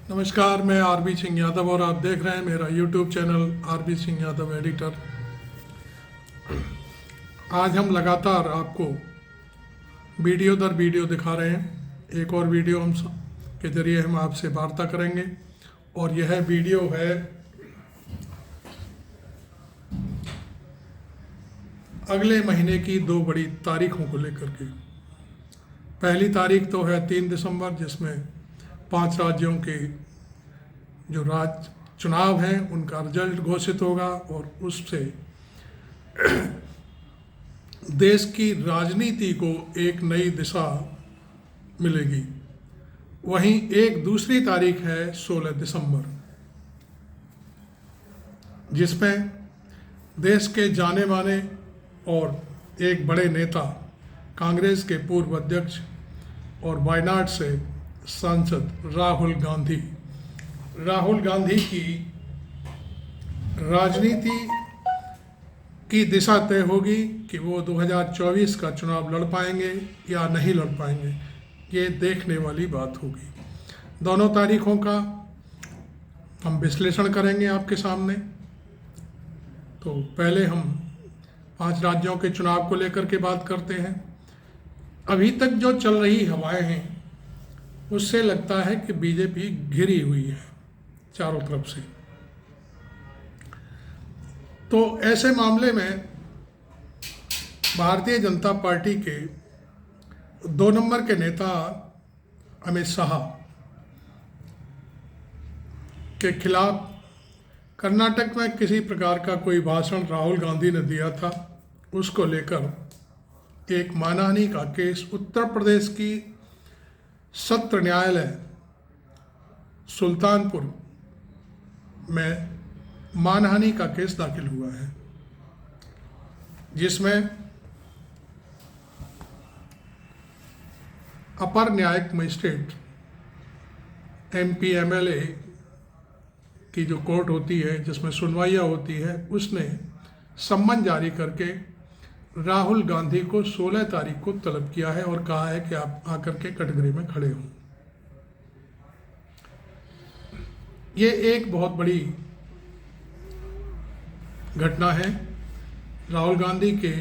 नमस्कार, मैं आरबी सिंह यादव और आप देख रहे हैं मेरा YouTube channel RB Singh Yadav editor. आज हम लगातार आपको वीडियो दर वीडियो दिखा रहे हैं। एक और वीडियो के ज़रिए हम आपसे वार्ता करेंगे और यह वीडियो है अगले महीने की दो बड़ी तारीखों को लेकर के। पहली तारीख तो है 3 दिसंबर, जिसमें 5 राज्यों के जो राज्य चुनाव हैं उनका रिजल्ट घोषित होगा और उससे देश की राजनीति को एक नई दिशा मिलेगी। वहीं एक दूसरी तारीख है 16 दिसंबर, जिसमें देश के जाने माने और एक बड़े नेता, कांग्रेस के पूर्व अध्यक्ष और वायनाड से सांसद राहुल गांधी की राजनीति की दिशा तय होगी कि वो 2024 का चुनाव लड़ पाएंगे या नहीं लड़ पाएंगे। ये देखने वाली बात होगी। दोनों तारीखों का हम विश्लेषण करेंगे आपके सामने। तो पहले हम 5 राज्यों के चुनाव को लेकर के बात करते हैं। अभी तक जो चल रही हवाएं हैं उससे लगता है कि बीजेपी घिरी हुई है चारों तरफ से। तो ऐसे मामले में भारतीय जनता पार्टी के 2 नंबर के नेता अमित शाह के खिलाफ कर्नाटक में किसी प्रकार का कोई भाषण राहुल गांधी ने दिया था, उसको लेकर एक मानहानि का केस उत्तर प्रदेश की सत्र न्यायालय सुल्तानपुर में मानहानि का केस दाखिल हुआ है, जिसमें अपर न्यायिक मजिस्ट्रेट MPMLA की जो कोर्ट होती है जिसमें सुनवाइयाँ होती है, उसने सम्मन जारी करके राहुल गांधी को 16 तारीख को तलब किया है और कहा है कि आप आकर के कटघरे में खड़े हों। ये एक बहुत बड़ी घटना है। राहुल गांधी के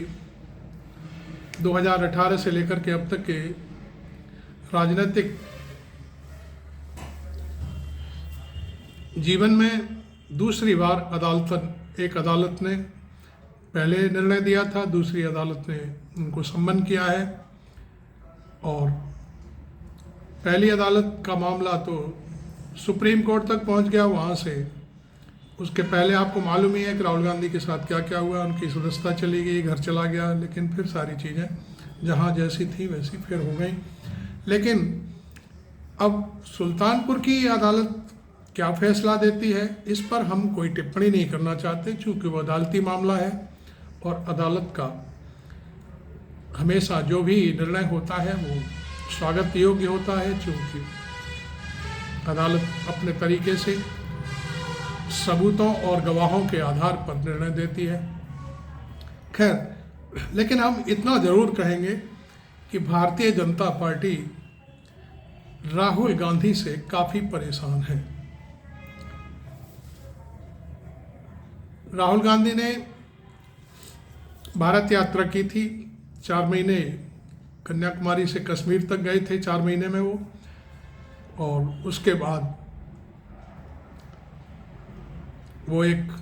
2018 से लेकर के अब तक के राजनीतिक जीवन में दूसरी बार एक अदालत ने पहले निर्णय दिया था, दूसरी अदालत ने उनको सम्मन किया है। और पहली अदालत का मामला तो सुप्रीम कोर्ट तक पहुंच गया। वहां से उसके पहले आपको मालूम ही है कि राहुल गांधी के साथ क्या क्या हुआ। उनकी सदस्यता चली गई, घर चला गया, लेकिन फिर सारी चीज़ें जहां जैसी थी वैसी फिर हो गई। लेकिन अब सुल्तानपुर की अदालत क्या फैसला देती है, इस पर हम कोई टिप्पणी नहीं करना चाहते, चूँकि वो अदालती मामला है और अदालत का हमेशा जो भी निर्णय होता है वो स्वागत योग्य होता है, चूँकि अदालत अपने तरीके से सबूतों और गवाहों के आधार पर निर्णय देती है। खैर, लेकिन हम इतना ज़रूर कहेंगे कि भारतीय जनता पार्टी राहुल गांधी से काफ़ी परेशान है। राहुल गांधी ने भारत यात्रा की थी, 4 महीने कन्याकुमारी से कश्मीर तक गए थे 4 महीने में वो, और उसके बाद वो एक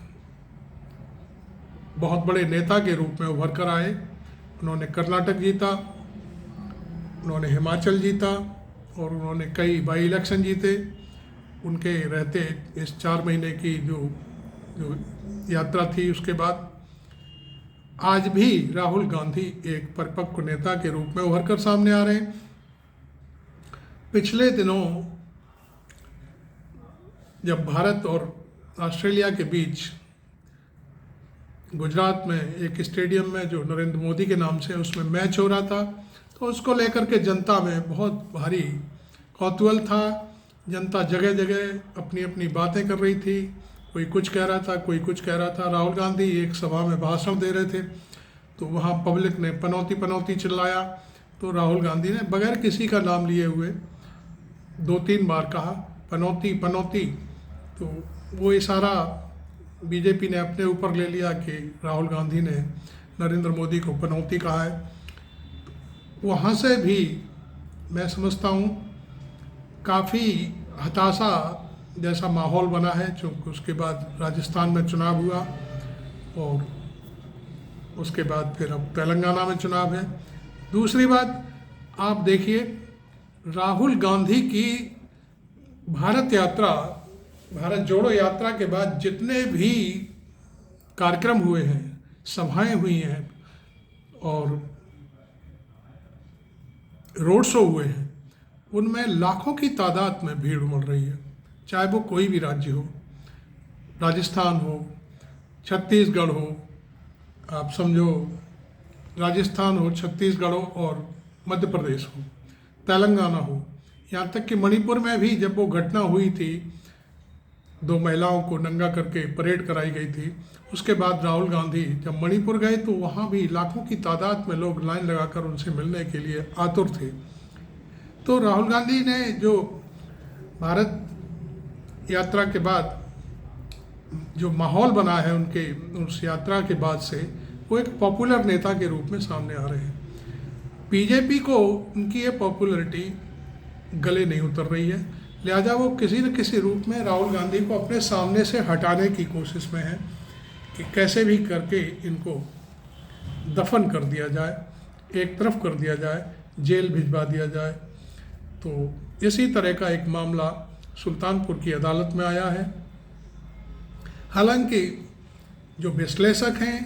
बहुत बड़े नेता के रूप में उभर कर आए। उन्होंने कर्नाटक जीता, उन्होंने हिमाचल जीता और उन्होंने कई बाई इलेक्शन जीते। उनके रहते इस 4 महीने की जो यात्रा थी, उसके बाद आज भी राहुल गांधी एक परिपक्व नेता के रूप में उभर कर सामने आ रहे हैं। पिछले दिनों जब भारत और ऑस्ट्रेलिया के बीच गुजरात में एक स्टेडियम में जो नरेंद्र मोदी के नाम से उसमें मैच हो रहा था, तो उसको लेकर के जनता में बहुत भारी कौतूहल था। जनता जगह जगह अपनी अपनी बातें कर रही थी, कोई कुछ कह रहा था, कोई कुछ कह रहा था। राहुल गांधी एक सभा में भाषण दे रहे थे, तो वहाँ पब्लिक ने पनौती पनौती चिल्लाया, तो राहुल गांधी ने बगैर किसी का नाम लिए हुए 2-3 बार कहा पनौती, तो वो इशारा बीजेपी ने अपने ऊपर ले लिया कि राहुल गांधी ने नरेंद्र मोदी को पनौती कहा है। वहाँ से भी मैं समझता हूँ काफ़ी हताशा जैसा माहौल बना है, चूँकि उसके बाद राजस्थान में चुनाव हुआ और उसके बाद फिर अब तेलंगाना में चुनाव है। दूसरी बात आप देखिए, राहुल गांधी की भारत जोड़ो यात्रा के बाद जितने भी कार्यक्रम हुए हैं, सभाएं हुई हैं और रोड शो हुए हैं, उनमें लाखों की तादाद में भीड़ उमड़ रही है। चाहे वो कोई भी राज्य हो, राजस्थान हो, छत्तीसगढ़ हो, आप समझो राजस्थान हो, छत्तीसगढ़ हो और मध्य प्रदेश हो, तेलंगाना हो, यहाँ तक कि मणिपुर में भी जब वो घटना हुई थी, 2 महिलाओं को नंगा करके परेड कराई गई थी, उसके बाद राहुल गांधी जब मणिपुर गए तो वहाँ भी लाखों की तादाद में लोग लाइन लगाकर उनसे मिलने के लिए आतुर थे। तो राहुल गांधी ने जो भारत यात्रा के बाद जो माहौल बना है उनके उस यात्रा के बाद से, वो एक पॉपुलर नेता के रूप में सामने आ रहे हैं। बीजेपी को उनकी ये पॉपुलैरिटी गले नहीं उतर रही है, लिहाजा वो किसी न किसी रूप में राहुल गांधी को अपने सामने से हटाने की कोशिश में है कि कैसे भी करके इनको दफन कर दिया जाए, एक तरफ कर दिया जाए, जेल भिजवा दिया जाए। तो इसी तरह का एक मामला सुल्तानपुर की अदालत में आया है। हालांकि जो विश्लेषक हैं,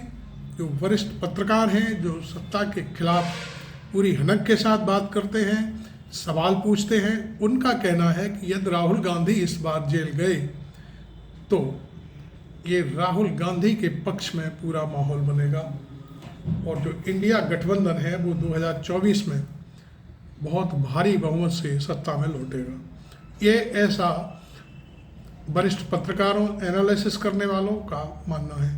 जो वरिष्ठ पत्रकार हैं, जो सत्ता के खिलाफ पूरी हनक के साथ बात करते हैं, सवाल पूछते हैं, उनका कहना है कि यदि राहुल गांधी इस बार जेल गए तो ये राहुल गांधी के पक्ष में पूरा माहौल बनेगा और जो इंडिया गठबंधन है वो 2024 में बहुत भारी बहुमत से सत्ता में लौटेगा। ये ऐसा वरिष्ठ पत्रकारों, एनालिसिस करने वालों का मानना है।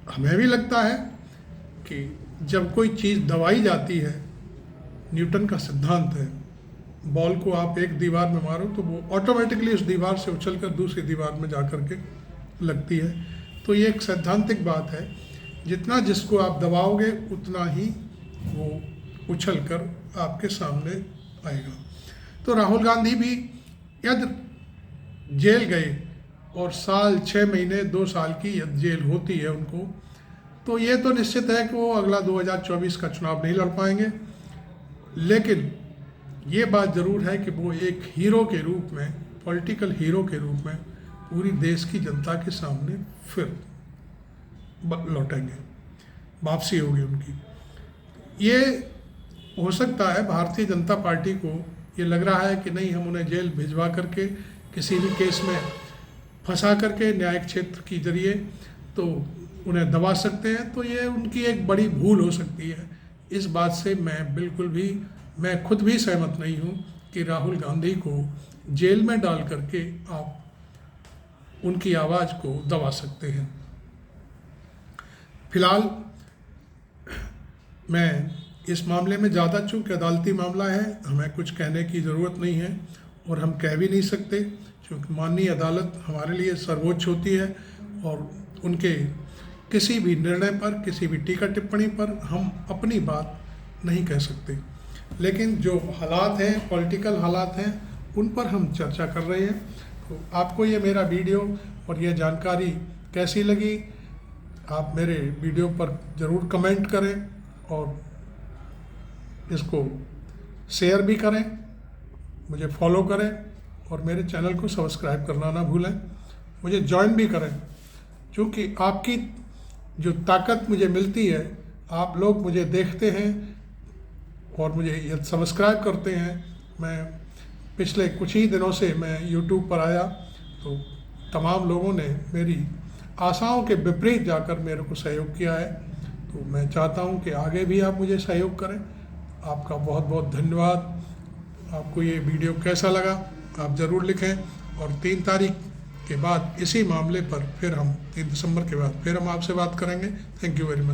हमें भी लगता है कि जब कोई चीज़ दबाई जाती है, न्यूटन का सिद्धांत है, बॉल को आप एक दीवार में मारो तो वो ऑटोमेटिकली उस दीवार से उछलकर दूसरी दीवार में जा कर के लगती है। तो ये एक सैद्धांतिक बात है, जितना जिसको आप दबाओगे उतना ही वो उछल कर आपके सामने आएगा। तो राहुल गांधी भी यदि जेल गए और साल 6 महीने 2 साल की यदि जेल होती है उनको, तो ये तो निश्चित है कि वो अगला 2024 का चुनाव नहीं लड़ पाएंगे। लेकिन ये बात ज़रूर है कि वो एक हीरो के रूप में, पॉलिटिकल हीरो के रूप में पूरी देश की जनता के सामने फिर लौटेंगे, वापसी होगी उनकी। ये हो सकता है भारतीय जनता पार्टी को ये लग रहा है कि नहीं, हम उन्हें जेल भिजवा करके किसी भी केस में फंसा करके न्यायिक क्षेत्र के जरिए तो उन्हें दबा सकते हैं। तो ये उनकी एक बड़ी भूल हो सकती है। इस बात से मैं खुद भी सहमत नहीं हूँ कि राहुल गांधी को जेल में डाल करके आप उनकी आवाज़ को दबा सकते हैं। फिलहाल मैं इस मामले में ज़्यादा, चूँकि अदालती मामला है, हमें कुछ कहने की ज़रूरत नहीं है और हम कह भी नहीं सकते, क्योंकि माननीय अदालत हमारे लिए सर्वोच्च होती है और उनके किसी भी निर्णय पर, किसी भी टीका टिप्पणी पर हम अपनी बात नहीं कह सकते। लेकिन जो हालात हैं, पॉलिटिकल हालात हैं, उन पर हम चर्चा कर रहे हैं। तो आपको ये मेरा वीडियो और ये जानकारी कैसी लगी, आप मेरे वीडियो पर ज़रूर कमेंट करें और इसको शेयर भी करें, मुझे फॉलो करें और मेरे चैनल को सब्सक्राइब करना ना भूलें। मुझे ज्वाइन भी करें, क्योंकि आपकी जो ताकत मुझे मिलती है, आप लोग मुझे देखते हैं और मुझे सब्सक्राइब करते हैं। मैं पिछले कुछ ही दिनों से मैं YouTube पर आया तो तमाम लोगों ने मेरी आशाओं के विपरीत जाकर मेरे को सहयोग किया है। तो मैं चाहता हूं कि आगे भी आप मुझे सहयोग करें। आपका बहुत बहुत धन्यवाद। आपको ये वीडियो कैसा लगा आप ज़रूर लिखें और 3 तारीख के बाद इसी मामले पर फिर हम 3 दिसंबर के बाद फिर हम आपसे बात करेंगे। Thank you very much.